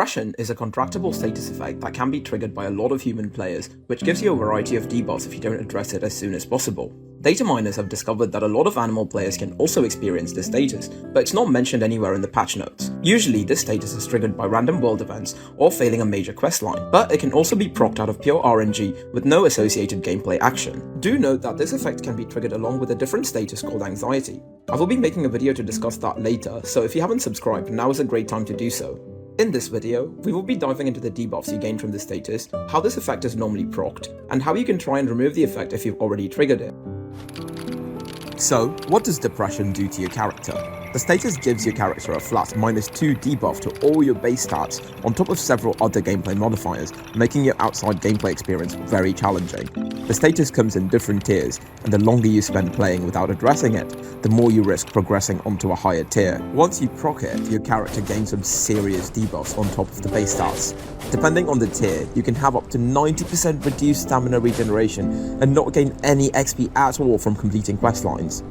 Depression is a contractible status effect that can be triggered by a lot of human players, which gives you a variety of debuffs if you don't address it as soon as possible. Data miners have discovered that a lot of animal players can also experience this status, but it's not mentioned anywhere in the patch notes. Usually this status is triggered by random world events or failing a major questline, but it can also be procced out of pure RNG with no associated gameplay action. Do note that this effect can be triggered along with a different status called anxiety. I will be making a video to discuss that later, so if you haven't subscribed, now is a great time to do so. In this video, we will be diving into the debuffs you gain from this status, how this effect is normally procced, and how you can try and remove the effect if you've already triggered it. So, what does Depression do to your character? The status gives your character a flat -2 debuff to all your base stats on top of several other gameplay modifiers, making your outside gameplay experience very challenging. The status comes in different tiers, and the longer you spend playing without addressing it, the more you risk progressing onto a higher tier. Once you proc it, your character gains some serious debuffs on top of the base stats. Depending on the tier, you can have up to 90% reduced stamina regeneration and not gain any XP at all from completing questlines.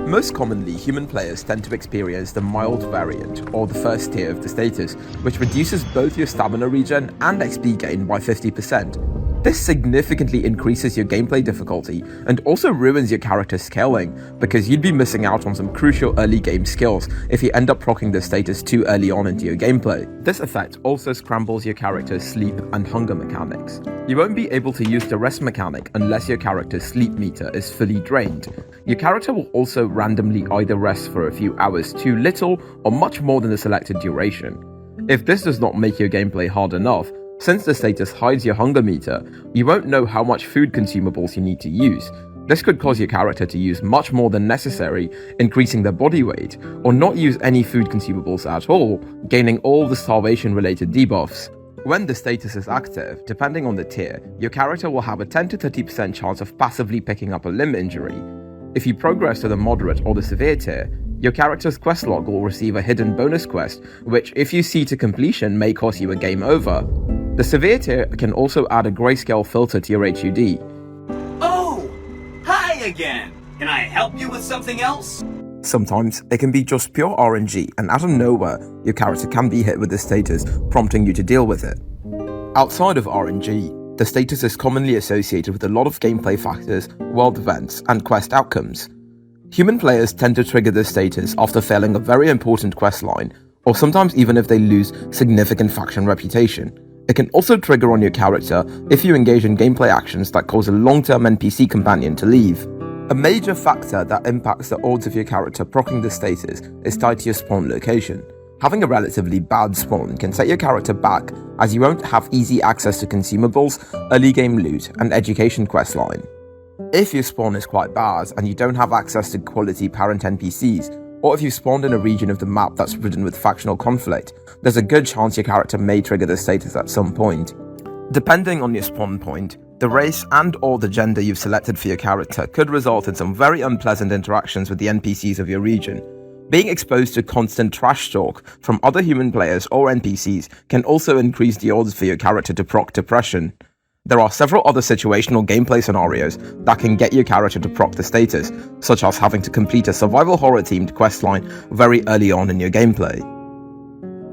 Most commonly, human players tend to experience the mild variant, or the first tier of the status, which reduces both your stamina regen and XP gain by 50%. This significantly increases your gameplay difficulty and also ruins your character's scaling, because you'd be missing out on some crucial early game skills if you end up proccing this status too early on into your gameplay. This effect also scrambles your character's sleep and hunger mechanics. You won't be able to use the rest mechanic unless your character's sleep meter is fully drained. Your character will also randomly either rest for a few hours too little or much more than the selected duration. If this does not make your gameplay hard enough, since the status hides your hunger meter, you won't know how much food consumables you need to use. This could cause your character to use much more than necessary, increasing their body weight, or not use any food consumables at all, gaining all the starvation-related debuffs. When the status is active, depending on the tier, your character will have a 10 to 30% chance of passively picking up a limb injury. If you progress to the moderate or the severe tier, your character's quest log will receive a hidden bonus quest, which, if you see to completion, may cost you a game over. The severe tier can also add a grayscale filter to your HUD. Oh! Hi again! Can I help you with something else? Sometimes it can be just pure RNG, and out of nowhere, your character can be hit with this status, prompting you to deal with it. Outside of RNG, the status is commonly associated with a lot of gameplay factors, world events, and quest outcomes. Human players tend to trigger this status after failing a very important questline, or sometimes even if they lose significant faction reputation. It can also trigger on your character if you engage in gameplay actions that cause a long-term NPC companion to leave. A major factor that impacts the odds of your character proccing the status is tied to your spawn location. Having a relatively bad spawn can set your character back, as you won't have easy access to consumables, early game loot, and education questline. If your spawn is quite bad and you don't have access to quality parent NPCs, or if you spawned in a region of the map that's ridden with factional conflict, there's a good chance your character may trigger the status at some point. Depending on your spawn point, the race and/or the gender you've selected for your character could result in some very unpleasant interactions with the NPCs of your region. Being exposed to constant trash talk from other human players or NPCs can also increase the odds for your character to proc Depression. There are several other situational gameplay scenarios that can get your character to proc the status, such as having to complete a survival horror-themed questline very early on in your gameplay.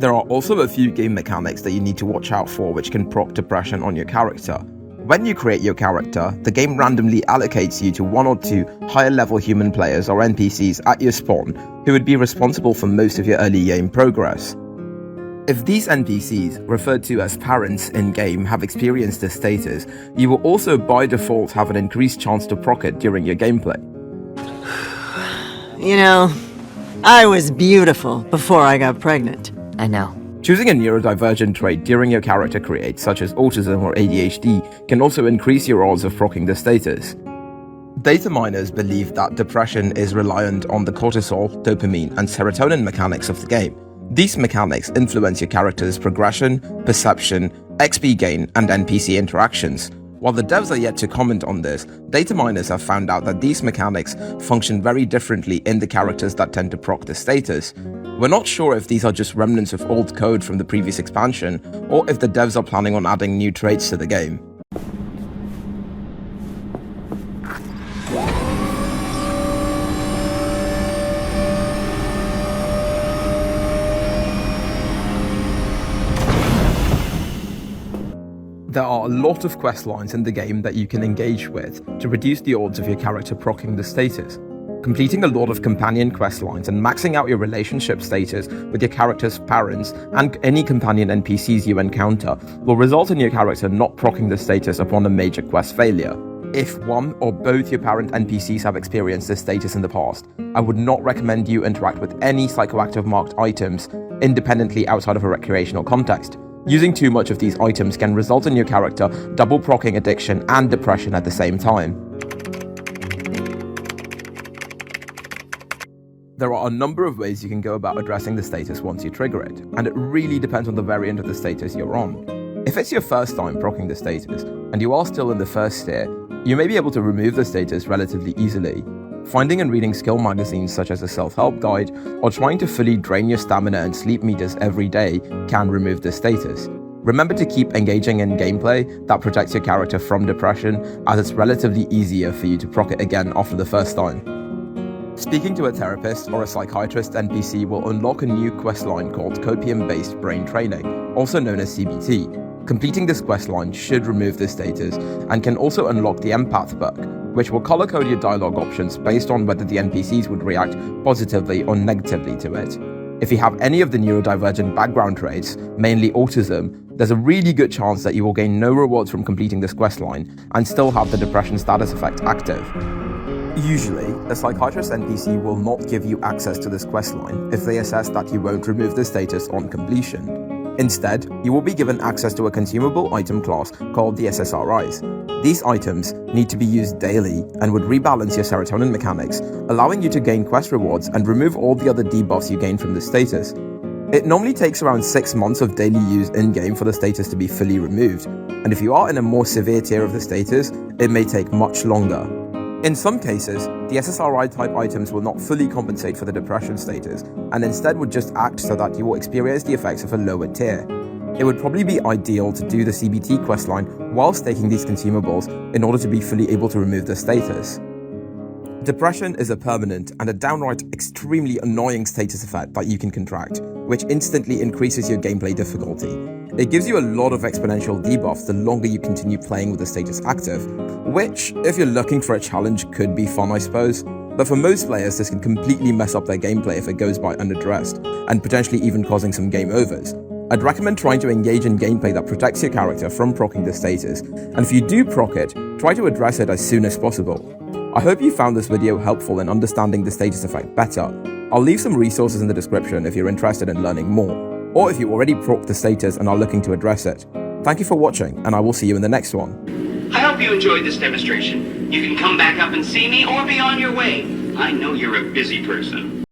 There are also a few game mechanics that you need to watch out for which can proc Depression on your character. When you create your character, the game randomly allocates you to one or two higher-level human players or NPCs at your spawn who would be responsible for most of your early game progress. If these NPCs, referred to as parents in-game, have experienced this status, you will also by default have an increased chance to proc it during your gameplay. You know, I was beautiful before I got pregnant. I know. Choosing a neurodivergent trait during your character create, such as autism or ADHD, can also increase your odds of proccing the status. Data miners believe that depression is reliant on the cortisol, dopamine, and serotonin mechanics of the game. These mechanics influence your character's progression, perception, XP gain, and NPC interactions. While the devs are yet to comment on this, data miners have found out that these mechanics function very differently in the characters that tend to proc the status. We're not sure if these are just remnants of old code from the previous expansion, or if the devs are planning on adding new traits to the game. There are a lot of quest lines in the game that you can engage with to reduce the odds of your character proccing the status. Completing a lot of companion quest lines and maxing out your relationship status with your character's parents and any companion NPCs you encounter will result in your character not proccing the status upon a major quest failure. If one or both your parent NPCs have experienced this status in the past, I would not recommend you interact with any psychoactive marked items independently outside of a recreational context. Using too much of these items can result in your character double proccing addiction and depression at the same time. There are a number of ways you can go about addressing the status once you trigger it, and it really depends on the variant of the status you're on. If it's your first time proccing the status, and you are still in the first tier, you may be able to remove the status relatively easily. Finding and reading skill magazines such as a self-help guide, or trying to fully drain your stamina and sleep meters every day can remove the status. Remember to keep engaging in gameplay that protects your character from depression, as it's relatively easier for you to proc it again after the first time. Speaking to a therapist or a psychiatrist NPC will unlock a new questline called Copium-Based Brain Training, also known as CBT. Completing this questline should remove this status and can also unlock the Empath perk, which will color code your dialogue options based on whether the NPCs would react positively or negatively to it. If you have any of the neurodivergent background traits, mainly autism, there's a really good chance that you will gain no rewards from completing this questline and still have the depression status effect active. Usually, a psychiatrist NPC will not give you access to this questline if they assess that you won't remove the status on completion. Instead, you will be given access to a consumable item class called the SSRIs. These items need to be used daily and would rebalance your serotonin mechanics, allowing you to gain quest rewards and remove all the other debuffs you gain from the status. It normally takes around 6 months of daily use in-game for the status to be fully removed, and if you are in a more severe tier of the status, it may take much longer. In some cases, the SSRI type items will not fully compensate for the depression status, and instead would just act so that you will experience the effects of a lower tier. It would probably be ideal to do the CBT questline whilst taking these consumables in order to be fully able to remove the status. Depression is a permanent and a downright extremely annoying status effect that you can contract, which instantly increases your gameplay difficulty. It gives you a lot of exponential debuffs the longer you continue playing with the status active, which, if you're looking for a challenge, could be fun I suppose, but for most players this can completely mess up their gameplay if it goes by unaddressed, and potentially even causing some game overs. I'd recommend trying to engage in gameplay that protects your character from proccing the status, and if you do proc it, try to address it as soon as possible. I hope you found this video helpful in understanding the status effect better. I'll leave some resources in the description if you're interested in learning more, or if you already procced the status and are looking to address it. Thank you for watching, and I will see you in the next one. I hope you enjoyed this demonstration. You can come back up and see me or be on your way. I know you're a busy person.